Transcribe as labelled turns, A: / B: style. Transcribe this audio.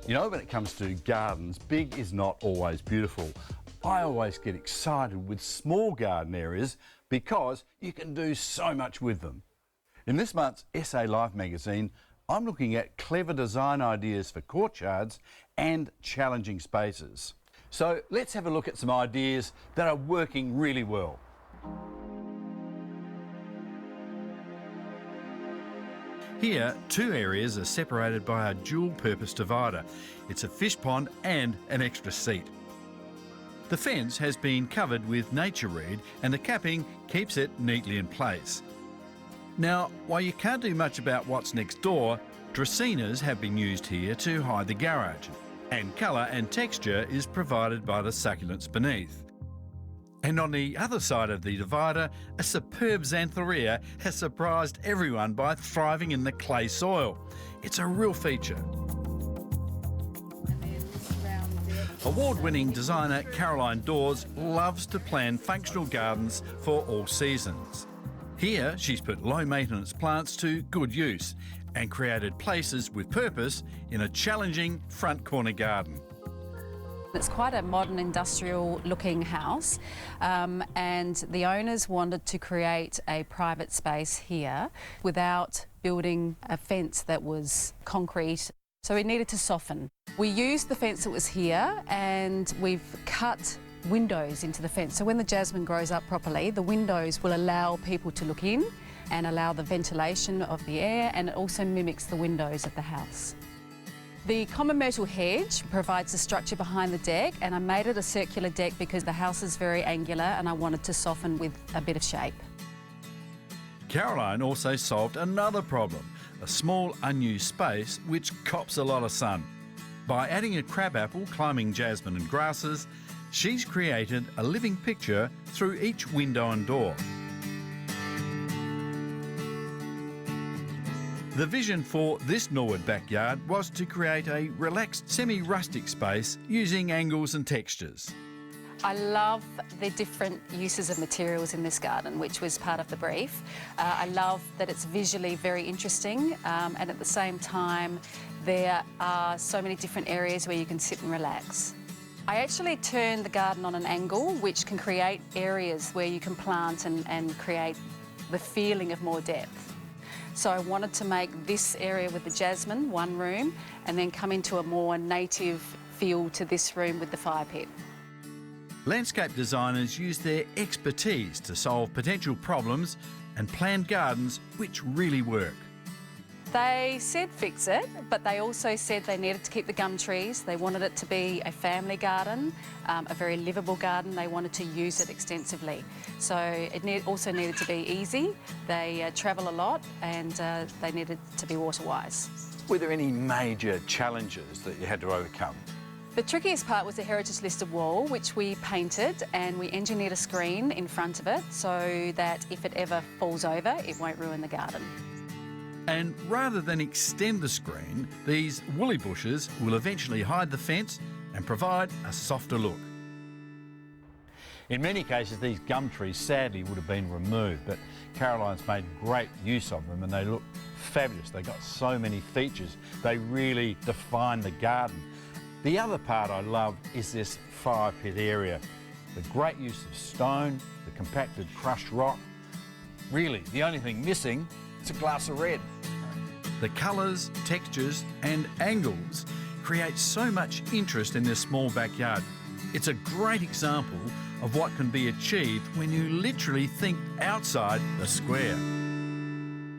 A: You know, when it comes to gardens, big is not always beautiful. I always get excited with small garden areas because you can do so much with them. In this month's SA Life magazine, I'm looking at clever design ideas for courtyards and challenging spaces. So let's have a look at some ideas that are working really well. Here, two areas are separated by a dual-purpose divider. It's a fish pond and an extra seat. The fence has been covered with nature reed and the capping keeps it neatly in place. Now, while you can't do much about what's next door, dracaenas have been used here to hide the garage, and colour and texture is provided by the succulents beneath. And on the other side of the divider, a superb xanthorrhea has surprised everyone by thriving in the clay soil. It's a real feature. Award-winning designer Caroline Dawes loves to plan functional gardens for all seasons. Here, she's put low-maintenance plants to good use and created places with purpose in a challenging front corner garden.
B: It's quite a modern industrial-looking house, and the owners wanted to create a private space here without building a fence that was concrete, so we needed to soften. We used the fence that was here and we've cut windows into the fence. So when the jasmine grows up properly, the windows will allow people to look in and allow the ventilation of the air, and it also mimics the windows of the house. The common myrtle hedge provides the structure behind the deck, and I made it a circular deck because the house is very angular and I wanted to soften with a bit of shape.
A: Caroline also solved another problem, a small unused space which cops a lot of sun. By adding a crabapple, climbing jasmine and grasses, she's created a living picture through each window and door. The vision for this Norwood backyard was to create a relaxed, semi-rustic space using angles and textures.
B: I love the different uses of materials in this garden, which was part of the brief. I love that it's visually very interesting, and at the same time there are so many different areas where you can sit and relax. I actually turned the garden on an angle, which can create areas where you can plant and create the feeling of more depth. So I wanted to make this area with the jasmine one room and then come into a more native feel to this room with the fire pit.
A: Landscape designers use their expertise to solve potential problems and plan gardens which really work.
B: They said fix it, but they also said they needed to keep the gum trees. They wanted it to be a family garden, a very livable garden. They wanted to use it extensively. So it also needed to be easy. They travel a lot and they needed to be water-wise.
A: Were there any major challenges that you had to overcome?
B: The trickiest part was the heritage listed wall, which we painted, and we engineered a screen in front of it so that if it ever falls over, it won't ruin the garden.
A: And rather than extend the screen, these woolly bushes will eventually hide the fence and provide a softer look. In many cases, these gum trees sadly would have been removed, but Caroline's made great use of them and they look fabulous. They've got so many features. They really define the garden. The other part I love is this fire pit area. The great use of stone, the compacted crushed rock. Really, the only thing missing is a glass of red. The colours, textures and angles create so much interest in this small backyard. It's a great example of what can be achieved when you literally think outside the square.